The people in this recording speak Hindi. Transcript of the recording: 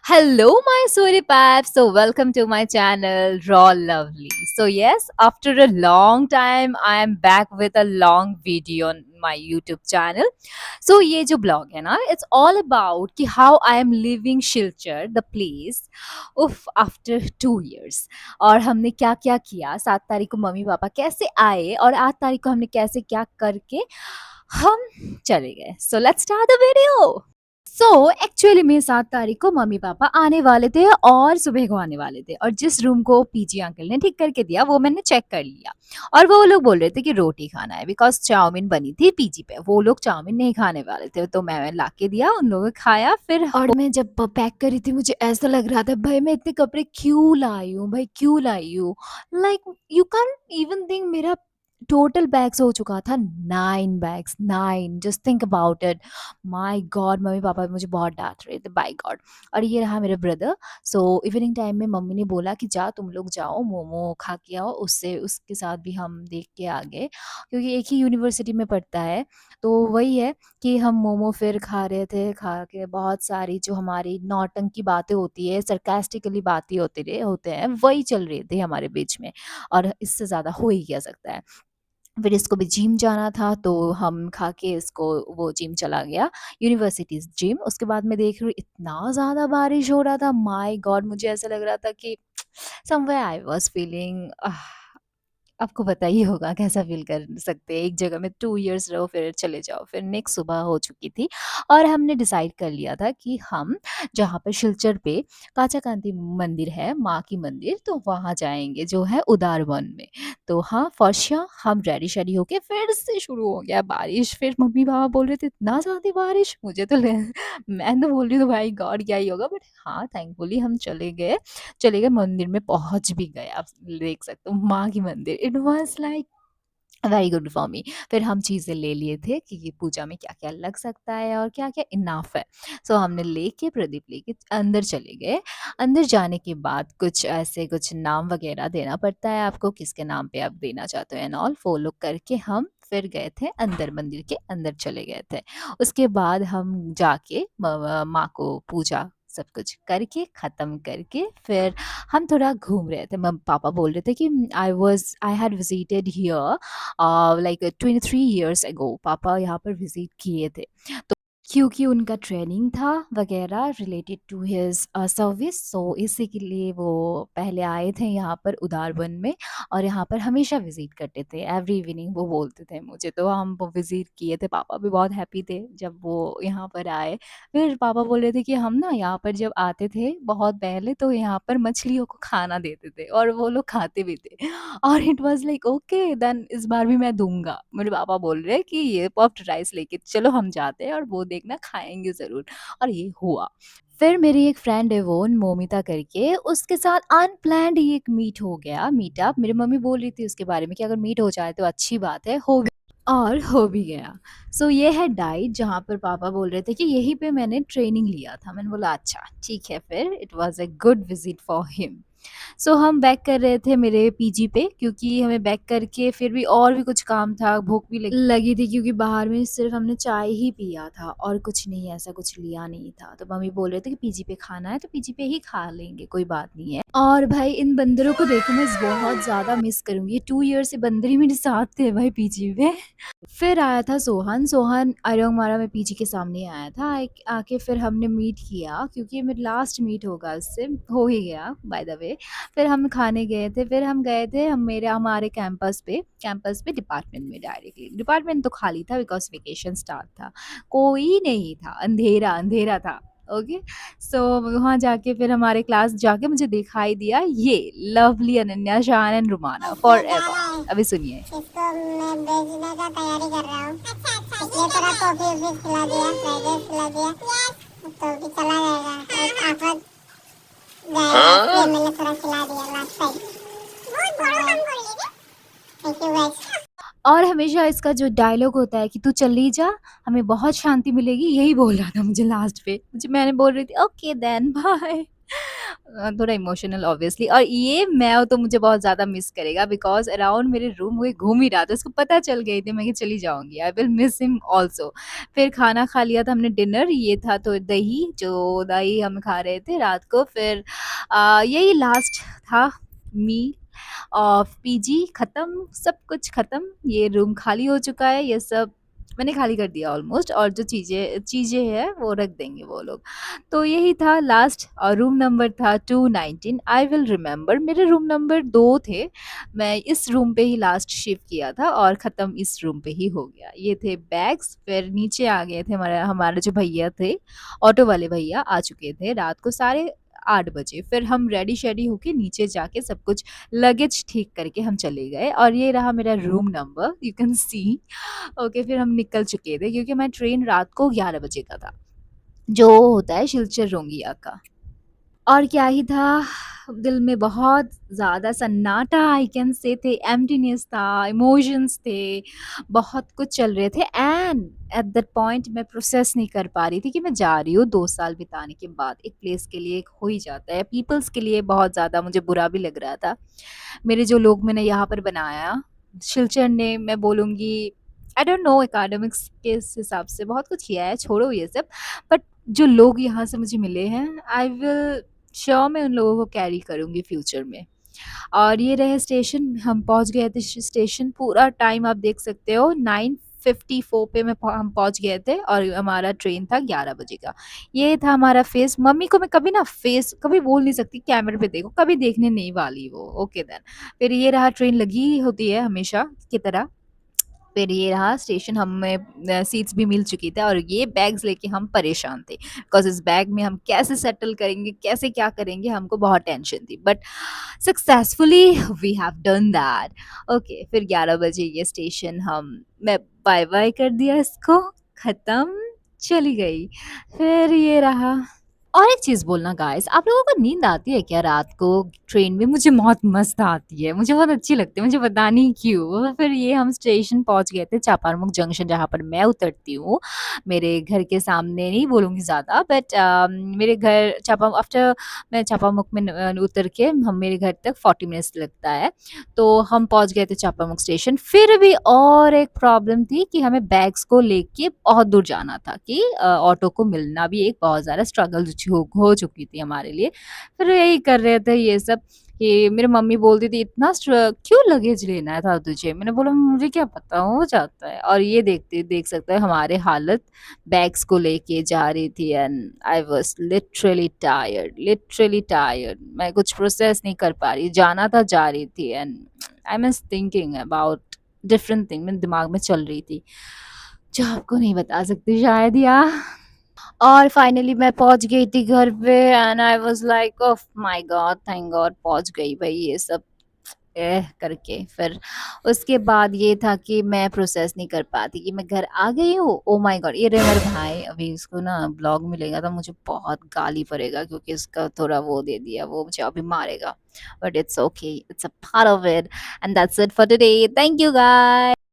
Hello, my Suri Paps. So, welcome to my channel, Raw Lovely. So, yes, after a long time, I am back with a long video on my YouTube channel. So, ये जो blog है ना, it's all about कि how I am leaving Shilchar, the place, after 2 years. और हमने क्या क्या किया, 7 तारीख को मम्मी पापा कैसे आए और 8 तारीख को हमने कैसे क्या करके हम चले गए. So, let's start the video. So actually में 7 तारीख को मम्मी पापा आने वाले थे और सुबह को आने वाले थे और जिस रूम को पीजी अंकल ने ठीक करके दिया वो मैंने चेक कर लिया और वो लोग बोल रहे थे कि रोटी खाना है बिकॉज चाउमीन बनी थी पीजी पे वो लोग चाउमीन नहीं खाने वाले थे तो मैं ला के दिया उन लोगों ने खाया फिर और मैं जब पैक करी थी मुझे ऐसा लग रहा था भाई मैं इतने कपड़े क्यों लाई हूँ भाई क्यों लाई हूँ like you can even think मेरा टोटल बैग्स हो चुका था 9 bags 9 just think about it my God mummy papa मुझे बहुत डांट रहे थे बाय गॉड और ये रहा मेरा ब्रदर सो इवनिंग टाइम में मम्मी ने बोला कि जा तुम लोग जाओ मोमो खा के आओ उससे उसके साथ भी हम देख के आ गए क्योंकि एक ही यूनिवर्सिटी में पढ़ता है तो वही है कि हम मोमो फिर खा रहे थे खा के बहुत सारी जो हमारी नौटंकी बातें होती है सरकास्टिकली बातें होते हैं वही चल रही थी हमारे बीच में और इससे ज़्यादा हो ही क्या सकता है फिर इसको भी जिम जाना था तो हम खा के इसको वो जिम चला गया यूनिवर्सिटी जिम उसके बाद मैं देख रही हूँ इतना ज़्यादा बारिश हो रहा था माय गॉड मुझे ऐसा लग रहा था कि समवेयर आई वाज फीलिंग आपको पता ही होगा कैसा फ़ील कर सकते हैं, एक जगह में 2 इयर्स रहो फिर चले जाओ। फिर नेक्स्ट सुबह हो चुकी थी और हमने डिसाइड कर लिया था कि हम जहाँ पर शिलचर पे काचाकांति मंदिर है, माँ की मंदिर, तो वहाँ जाएँगे जो है उदारवन में। तो हाँ, फॉर श्योर हम रेडी-शेडी होके फिर से शुरू हो गया बारिश। फिर मम्मी-पापा बोल रहे थे, "इतना ज़्यादा बारिश?" मुझे तो ल मैं तो बोल रही हूँ, "भाई गॉड क्या ही होगा?" बट हाँ, थैंकफुली हम चले गए मंदिर में पहुँच भी गए आप देख सकते हो माँ की मंदिर it was like very good for me फिर हम चीज़ें ले लिए थे कि ये पूजा में क्या क्या लग सकता है और क्या क्या इनाफ है सो हमने लेके प्रदीप लेके अंदर चले गए अंदर जाने के बाद कुछ ऐसे कुछ नाम वगैरह देना पड़ता है आपको किसके नाम पे आप देना चाहते हो एंड ऑल फॉलो करके हम फिर गए थे अंदर मंदिर के अंदर चले गए थे उसके बाद हम जाके माँ को पूजा सब कुछ करके ख़त्म करके फिर हम थोड़ा घूम रहे थे मम पापा बोल रहे थे कि I had visited here like 23 years ago पापा यहाँ पर विजिट किए थे क्योंकि उनका ट्रेनिंग था वगैरह related to his service so इसी के लिए वो पहले आए थे यहाँ पर उदारवन में और यहाँ पर हमेशा विजिट करते थे एवरी इवनिंग वो बोलते थे मुझे तो हम वो विजिट किए थे पापा भी बहुत हैप्पी थे जब वो यहाँ पर आए फिर पापा बोल रहे थे कि हम ना यहाँ पर जब आते थे बहुत पहले तो यहाँ पर मछलियों को खाना देते थे और वो लोग खाते भी थे और it was like okay then इस बार भी मैं दूंगा मेरे पापा बोल रहे हैं कि ये पफ्ड राइस लेके चलो हम जाते हैं और वो देखना खाएंगे ज़रूर और ये हुआ फिर मेरी एक फ्रेंड है वो मोमिता करके उसके साथ अनप्लैंड ही एक मीट हो गया मीटअप मेरी मम्मी बोल रही थी उसके बारे में कि अगर मीट हो जाए तो अच्छी बात है हो भी और हो भी गया सो ये है डाइट जहाँ पर पापा बोल रहे थे कि यहीं पे मैंने ट्रेनिंग लिया था मैंने बोला अच्छा ठीक है फिर it was a good visit for him so हम बैक कर रहे थे मेरे पीजी पे क्योंकि हमें बैक करके फिर भी और भी कुछ काम था भूख भी लगी थी क्योंकि बाहर में सिर्फ हमने चाय ही पिया था और कुछ नहीं ऐसा कुछ लिया नहीं था तो मम्मी बोल रहे थे कि पीजी पे खाना है तो पीजी पे ही खा लेंगे कोई बात नहीं है और भाई इन बंदरों को देखो मैं बहुत ज़्यादा मिस करूंगी 2 ईयर से बंदर ही मेरे साथ थे भाई पीजी में फिर आया था सोहन अयोंगमारा में पीजी के सामने आया था आके फिर हमने मीट किया क्योंकि मेरा लास्ट मीट होगा उससे हो ही गया बाय द वे फिर हम खाने गए थे फिर हम गए थे हमारे कैंपस पे डिपार्टमेंट में डायरेक्टली डिपार्टमेंट तो खाली था बिकॉज वेकेशन स्टार्ट था कोई नहीं था अंधेरा अंधेरा था ओके सो वहाँ जाके फिर हमारे क्लास जाके मुझे दिखाई दिया ये लवली अनन्या शान एंड रुमाना फॉर एवर अभी सुनिए इसको मैं भेजने का तैयारी कर रहा हूँ इसलिए थोड़ा कॉफी वॉफी खिला दिया फ्राइड राइस खिला दिया तो भी चला जाएगा एक आफत जाएगा इसलिए मैंने थोड़ा खिला दिया लास्ट टाइम बहुत बड़ा काम कर लिया थैंक यू गाइस और हमेशा इसका जो डायलॉग होता है कि तू चली जा हमें बहुत शांति मिलेगी यही बोल रहा था मुझे लास्ट पे मुझे मैंने बोल रही थी ओके देन बाय थोड़ा इमोशनल ऑब्वियसली, और ये मैं तो मुझे बहुत ज़्यादा मिस करेगा बिकॉज़ अराउंड मेरे रूम वो घूम ही रहा था, उसको पता चल गई थी मैं कि चली जाऊँगी, I will miss him also. फिर खाना खा लिया था हमने डिनर, ये था तो दही, जो दही हम खा रहे थे रात को, फिर यही लास्ट था मील ऑफ पीजी, खत्म, सब कुछ खत्म, ये रूम खाली हो चुका है, ये सब मैंने खाली कर दिया ऑलमोस्ट, और जो चीज़ें चीज़ें हैं वो रख देंगे वो लोग। तो यही था लास्ट, और रूम नंबर था 219, आई विल रिमेंबर, मेरे रूम नंबर 2 थे, मैं इस रूम पे ही लास्ट शिफ्ट किया था और ख़त्म इस रूम पे ही हो गया। ये थे बैग्स, फिर नीचे आ गए थे, हमारा हमारे जो भैया थे, ऑटो वाले भैया आ चुके थे रात को साढ़े 8 बजे, फिर हम रेडी-शेडी होके नीचे जाके सब कुछ लगेज ठीक करके हम चले गए, और ये रहा मेरा room number, you can see. Okay, फिर हम निकल चुके थे क्योंकि हमारी ट्रेन रात को 11 बजे का था, जो होता है सिलचर रोंगिया का। और क्या ही था, दिल में बहुत ज़्यादा सन्नाटा आई कैन से थे, एम्प्टीनेस था, इमोशंस थे, बहुत कुछ चल रहे थे, एंड एट दैट पॉइंट मैं प्रोसेस नहीं कर पा रही थी कि मैं जा रही हूँ 2 साल बिताने के बाद, एक प्लेस के लिए एक हो ही जाता है, पीपल्स के लिए बहुत ज़्यादा मुझे बुरा भी लग रहा था। मेरे जो लोग मैंने यहाँ पर बनाया, शिलचर ने, मैं बोलूँगी, आई डोंट नो, एकेडमिक्स के इस हिसाब से बहुत कुछ किया है, छोड़ो ये सब, बट जो लोग यहाँ से मुझे मिले हैं, आई विल श्योर मैं उन लोगों को कैरी करूँगी फ्यूचर में। और ये रहे स्टेशन, हम पहुँच गए थे स्टेशन, पूरा टाइम आप देख सकते हो, 9:54 पे हम पहुँच गए थे, और हमारा ट्रेन था 11 बजे का। ये था हमारा फेस, मम्मी को मैं कभी ना फेस कभी बोल नहीं सकती कैमरे पे देखो, कभी देखने नहीं वाली वो, ओके देन। फिर ये रहा, ट्रेन लगी होती है हमेशा की तरह, फिर ये रहा स्टेशन, हमें सीट्स भी मिल चुकी थी, और ये बैग्स लेके हम परेशान थे बिकॉज इस बैग में हम कैसे सेटल करेंगे, कैसे क्या करेंगे, हमको बहुत टेंशन थी, but successfully we have done that. Okay, फिर 11 बजे ये स्टेशन, हम मैं बाय बाय कर दिया इसको, खत्म, चली गई। फिर ये रहा। और एक चीज़ बोलना गाइस, आप लोगों को नींद आती है क्या रात को ट्रेन में? मुझे बहुत मस्त आती है, मुझे बहुत अच्छी लगती है, मुझे पता नहीं क्यों। फिर ये हम स्टेशन पहुँच गए थे, चापारमुख जंक्शन जहाँ पर मैं उतरती हूँ। मेरे घर के सामने नहीं बोलूँगी ज़्यादा, बट मेरे घर चापा आफ्टर मैं चापामुख में उतर के हम मेरे घर तक 40 मिनट्स लगता है। तो हम पहुँच गए थे चापामुख स्टेशन। फिर भी और एक प्रॉब्लम थी कि हमें बैग्स को लेके बहुत दूर जाना था, कि ऑटो को मिलना भी एक बहुत ज़्यादा स्ट्रगल हो चुकी थी हमारे लिए। फिर यही कर रहे थे ये सब, कि मेरी मम्मी बोलती थी, इतना क्यों लगेज लेना था तुझे? मैंने बोला मुझे क्या पता, हो जाता है। और ये देख सकते हैं हमारे हालत, बैग्स को लेके जा रही थी, and I was literally tired, मैं कुछ प्रोसेस नहीं कर पा रही, जाना था जा रही थी, and I am thinking about different thing, मेरे दिमाग में चल रही थी, जो आपको नहीं बता सकती शायद, या। और फाइनली मैं पहुंच गई थी घर पे, and I was like of my God, thank God पहुंच गई भाई, ये सब करके। फिर उसके बाद ये था कि मैं प्रोसेस नहीं कर पाती कि मैं घर आ गई हूँ, ओ माय गॉड। ये रहे मेरे भाई, अभी इसको ना ब्लॉग मिलेगा तो मुझे बहुत गाली पड़ेगा, क्योंकि इसका थोड़ा वो दे दिया, वो मुझे अभी मारेगा, but it's okay, it's a part of it, and that's it for today, thank you guys.